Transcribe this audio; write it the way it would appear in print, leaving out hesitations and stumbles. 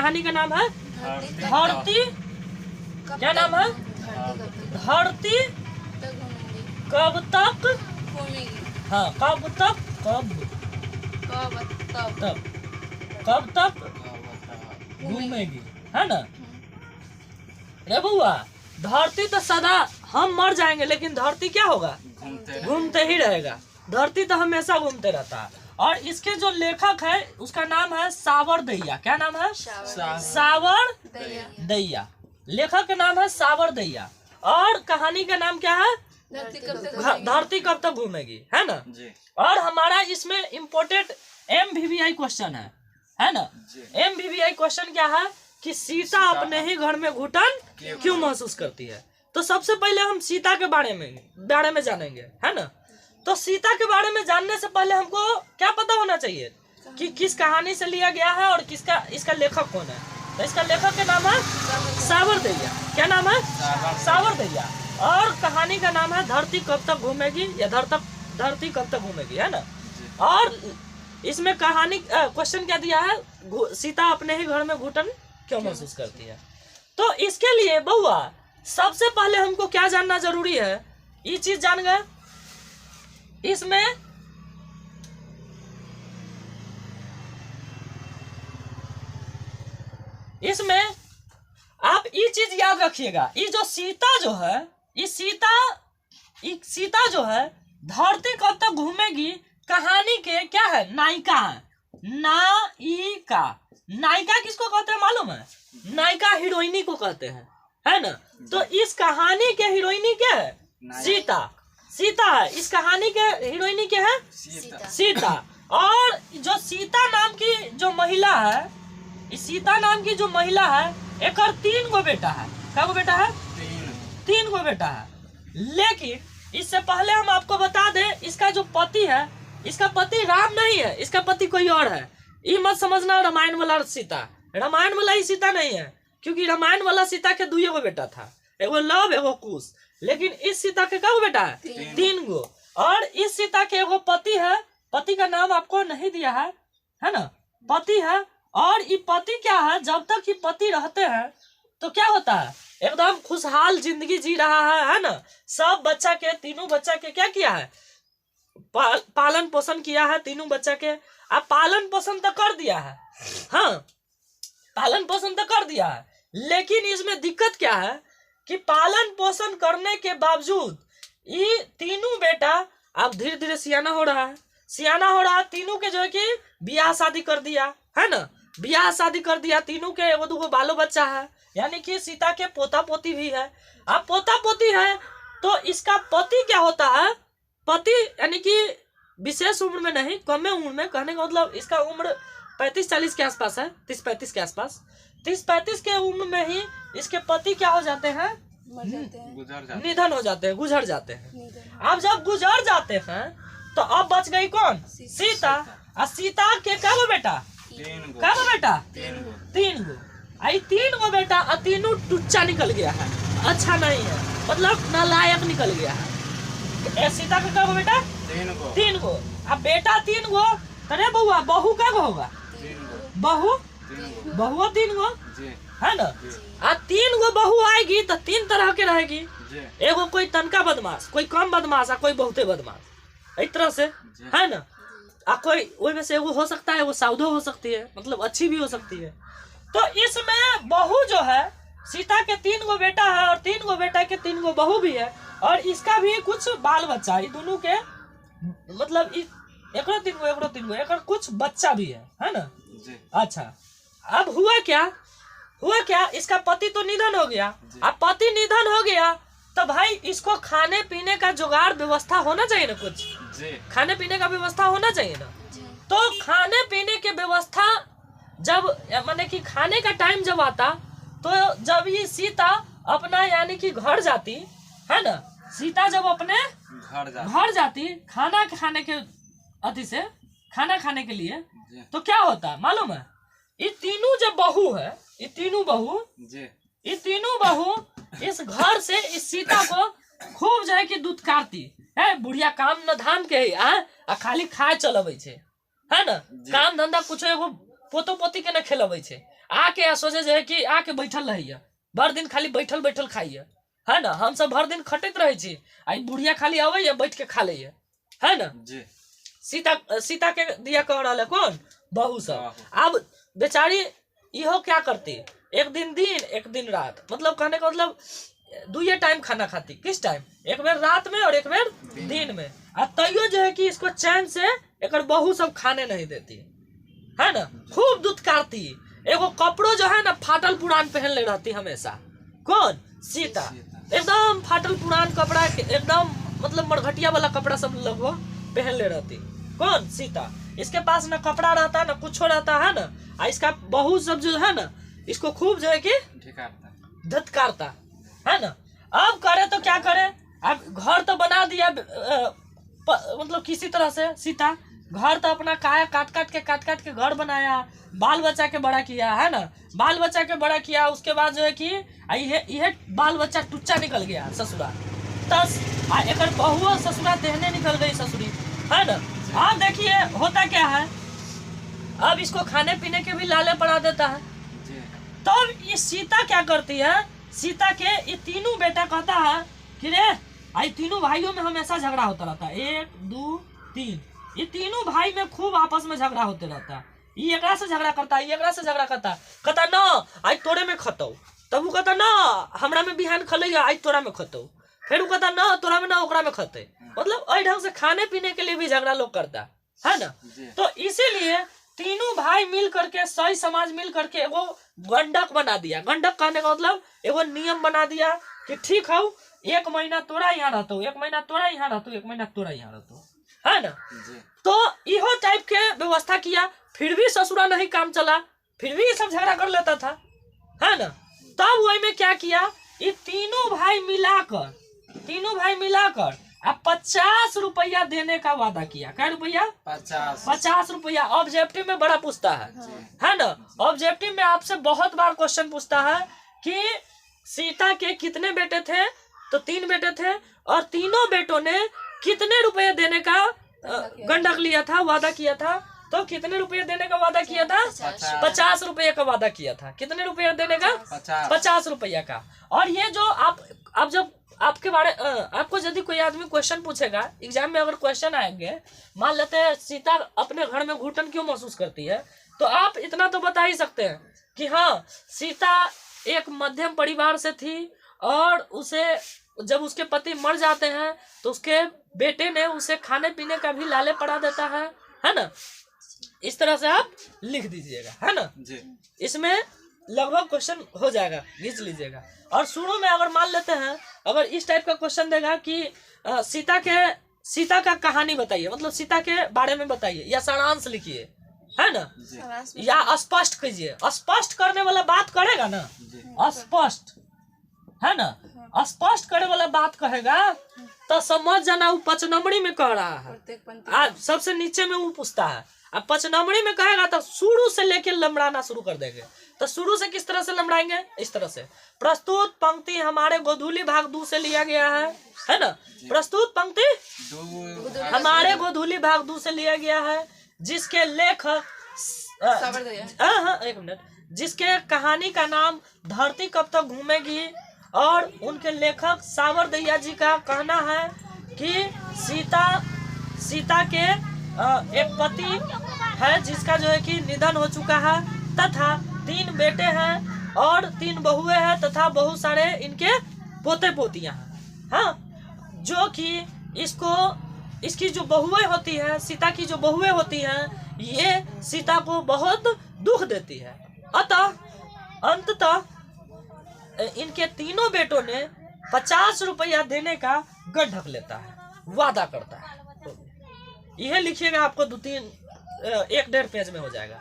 कहानी का नाम है धरती, क्या नाम है? धरती कब तक, हाँ कब तक, कब तक घूमेगी, है ना? रे बुआ, धरती तो सदा, हम मर जाएंगे लेकिन धरती क्या होगा? घूमते ही रहेगा। धरती तो हमेशा घूमते रहता है। और इसके जो लेखक है उसका नाम है सावर दैया। क्या नाम है? सावर दैया। लेखक का नाम है सावर दैया। और कहानी का नाम क्या है? धरती कब तक घूमेगी, है ना? और हमारा इसमें इम्पोर्टेंट MVVI क्वेश्चन है ना? MVVI क्वेश्चन क्या है कि सीता अपने ही घर में घुटन क्यों महसूस करती है? तो सबसे पहले हम सीता के बारे में जानेंगे, है ना? तो सीता के बारे में जानने से पहले हमको क्या पता होना चाहिए कि किस कहानी से लिया गया है और इसका लेखक कौन है। तो इसका लेखक का नाम है सावर दैया। क्या नाम है? सावर दैया। और कहानी का नाम है धरती कब तक घूमेगी या धरती कब तक घूमेगी, है ना? और इसमें कहानी क्वेश्चन क्या दिया है? सीता अपने ही घर में घुटन क्यों महसूस करती है? तो इसके लिए बउआ सबसे पहले हमको क्या जानना जरूरी है? ये चीज जान गए। इसमें आप ये चीज याद रखिएगा, ये जो सीता जो है, ये सीता जो है धरती कब तक घूमेगी कहानी के क्या है? नायिका है। नायिका किसको कहते हैं मालूम है? नायिका हीरोइनी को कहते हैं, है ना? तो इस कहानी के हीरोइनी क्या है? सीता है। इस कहानी के हीरोइनी क्या है? सीता। और जो सीता नाम की जो महिला है, इस सीता नाम की जो महिला है, एक 3 गो बेटा है। क्या गो बेटा है? 3 गो बेटा है। लेकिन इससे पहले हम आपको बता दें, इसका जो पति है, इसका पति राम नहीं है, इसका पति कोई और है। ये मत समझना रामायण वाला सीता, रामायण वाला ही सीता नहीं है, क्योंकि रामायण वाला सीता के 2 गो बेटा था, एगो लव एगो कुश। लेकिन इस सीता के क्या बेटा है? 3 गो। और इस सीता के एगो पति है, पति का नाम आपको नहीं दिया है ना? पति है। और ये पति क्या है? जब तक ये पति रहते हैं तो क्या होता है? एकदम खुशहाल जिंदगी जी रहा है ना? सब बच्चा के, तीनों बच्चा के क्या किया है? पालन पोषण किया है तीनों बच्चा के। अब पालन पोषण तो कर दिया है, हाँ पालन पोषण तो कर दिया है, लेकिन इसमें दिक्कत क्या है कि पालन पोषण करने के बावजूद ये तीनों बेटा अब धीरे धीरे सियाना हो रहा है। तीनों के जो है कि ब्याह शादी कर दिया, है ना? ब्याह शादी कर दिया तीनों के, एगो दूगो बालो बच्चा है, यानी कि सीता के पोता पोती भी है। अब पोता पोती है तो इसका पति क्या होता है? पति यानी कि विशेष उम्र में नहीं, कम उम्र में, कहने का मतलब इसका उम्र 35-40 के आसपास है, 30-35 के आसपास। 30-35 के उम्र में ही इसके पति क्या हो जाते हैं? निधन हो जाते हैं, गुजर जाते हैं। अब जब गुजर जाते हैं तो अब बच गई कौन? सीता। और सीता के क्या गो बेटा? 3 गो। आई 3 गो बेटा और तीनों टुच्चा निकल गया है, अच्छा नहीं है, मतलब नालायक निकल गया है। सीता का क्या गो बेटा? 3 गो। अब बेटा 3 गो, अरे बउआ बहू क्या गो होगा? बहू 3 गो, है ना? आ 3 गो बहू आएगी तो 3 तरह के रहेगी। एगो कोई तनका बदमाश, कोई कम बदमाश, कोई बहुते बदमाश, इस तरह से, है ना? आ कोई वही में से एगो हो सकता है, वो साउधो हो सकती है, मतलब अच्छी भी हो सकती है। तो इसमें बहू जो है, सीता के 3 गो बेटा है और 3 गो बेटा के 3 गो बहू भी है, और इसका भी कुछ बाल बच्चा, ये दोनों के मतलब एकरो 3 गो एक कुछ बच्चा भी है ना? अच्छा, अब हुआ क्या? इसका पति तो निधन हो गया। अब पति निधन हो गया तो भाई इसको खाने पीने का जुगाड़ व्यवस्था होना चाहिए ना, कुछ खाने पीने का व्यवस्था होना चाहिए ना। तो खाने पीने के व्यवस्था जब माने कि खाने का टाइम जब आता, तो जब ये सीता अपना यानी कि घर जाती, है ना? सीता जब अपने घर जाती खाना खाने के अति से, खाना खाने के लिए, तो क्या होता है मालूम है? ये तीनों जो बहू है, ये तीनों बहू इस घर से इस सीता को खूब जो है कि दूध काटती है। बुढ़िया काम न धाम के आ खाली खाए चलबे छे, है ना? काम धंधा कुछ एगो पोतो पोती के न खेलबे छे। आके सोचे जे कि आके बैठल रहिए, भर दिन खाली बैठल बैठल खाइए, है ना। हम सब भर दिन खटैत रहे छी, आई बुढ़िया खाली आवे बैठ के खा ले, है ना। सीता के दिया कह रहा है कौन, बहू सब। अब बेचारी इहो क्या करती, एक दिन एक दिन रात, मतलब कहने का मतलब दुए टाइम खाना खाती। किस टाइम, एक बेर रात में और एक बेर दिन में। और तैयो जो है कि इसको चैन से एक बहू सब खाने नहीं देती, है ना। खूब दुत्कारती, एगो कपड़ो जो है ना फाटल पुरान पहन ले रहती हमेशा। कौन, सीता। एकदम फाटल पुरान कपड़ा, एकदम मतलब मरघटिया वाला कपड़ा सब लगभग पहन ले रहती। कौन, सीता। इसके पास ना कपड़ा रहता ना कुछ रहता है ना। और इसका बहू सब जो है ना इसको खूब जो है कि धत्कारता, है ना। अब करे तो क्या करे, अब घर तो बना दिया मतलब किसी तरह से। सीता घर तो अपना काया काट काट के घर बनाया, बाल बच्चा के बड़ा किया, है ना। बाल बच्चा के बड़ा किया, उसके बाद जो है कि ये बाल बच्चा टुच्चा निकल गया ससुरा, तस एक बहुआ ससुरा देहने निकल गई ससुरी, है ना। अब देखिए होता क्या है, अब इसको खाने पीने के भी लाले पड़ा देता है। तब तो ये सीता क्या करती है, सीता के ये तीनों बेटा कहता है कि रे आई तीनों भाइयों में हमेशा झगड़ा होता रहता है, 1 2 3, ये तीनों भाई में खूब आपस में झगड़ा होते रहता है। ये एकरा से झगड़ा करता है, ये एकरा से झगड़ा करता है, कहता ना आई तोरे में खतौ, तब वो कहता ना हमरा में बिहान खलैया आई तोरा में खतौ, फिर वो कहता ना तोरा में ना ओकरा में खते। मतलब अई ढंग से खाने पीने के लिए भी झगड़ा लोग करता है ना। तो इसीलिए तीनों भाई मिल करके, सही समाज मिल करके एगो गंडक बना दिया। गंडक कहने का मतलब एगो नियम बना दिया कि ठीक है 1 महीना तोरा यहाँ रहतो, 1 महीना तोरा यहाँ रहतो, 1 महीना तोरा यहाँ रहतो, है ना। तो इहो टाइप के व्यवस्था किया, फिर भी ससुरा नहीं काम चला, फिर भी ये सब झगड़ा कर लेता था, है ना। तब वही में क्या किया, ये तीनों भाई मिलाकर अब 50 रुपया देने का वादा किया। क्या रुपया, 50 रुपया। ऑब्जेक्टिव में बड़ा पूछता है ना। ऑब्जेक्टिव में आपसे बहुत बार क्वेश्चन पूछता है कि सीता के कितने बेटे थे, तो 3 बेटे थे, और तीनों बेटों ने कितने रुपए देने का गंडक लिया था, वादा किया था। तो कितने रुपए देने का वादा किया था, 50 रुपये का वादा किया था। कितने रुपया देने का, 50 रुपया का। और ये जो आप जब आपके बारे आपको यदि कोई आदमी क्वेश्चन पूछेगा एग्जाम में, अगर क्वेश्चन आएंगे, मान लेते हैं सीता अपने घर में घुटन क्यों महसूस करती है, तो आप इतना तो बता ही सकते हैं कि हाँ सीता एक मध्यम परिवार से थी, और उसे जब उसके पति मर जाते हैं तो उसके बेटे ने उसे खाने पीने का भी लाले पड़ा देता है ना। इस तरह से आप लिख दीजिएगा, है ना जी। इसमें लगभग क्वेश्चन हो जाएगा, खींच लीजिएगा। और शुरू में अगर मान लेते हैं, अगर इस टाइप का क्वेश्चन देगा कि सीता का कहानी बताइए, मतलब सीता के बारे में बताइए, या सारांश लिखिए, है ना, या स्पष्ट कीजिए। स्पष्ट करने वाला बात करेगा ना, स्पष्ट, है ना, स्पष्ट करने वाला बात कहेगा तो समझ जाना वो 5 नंबरी में कह रहा है। सबसे नीचे में वो पूछता है, अब 5 नंबरी में कहेगा तो शुरू से लेके लमड़ाना शुरू कर देंगे। तो शुरू से किस तरह से लमड़ाएंगे, इस तरह से। प्रस्तुत पंक्ति हमारे गोधूली भाग 2 से लिया गया है ना। प्रस्तुत पंक्ति हमारे गोधूली भाग 2 से लिया गया है, जिसके लेखक एक मिनट, जिसके कहानी का नाम धरती कब तक घूमेगी, और उनके लेखक सावर दैया जी का कहना है कि सीता के एक पति है जिसका जो है कि निधन हो चुका है, तथा 3 बेटे हैं और 3 बहुएं हैं, तथा बहुत सारे इनके पोते पोतियां हैं, हाँ। जो कि इसकी जो बहुएं होती हैं, सीता की जो बहुएं होती हैं, ये सीता को बहुत दुख देती है। अतः अंततः इनके तीनों बेटों ने 50 रुपया देने का गंढक लेता है, वादा करता है। यह लिखिएगा, आपको 1-1.5 पेज में हो जाएगा।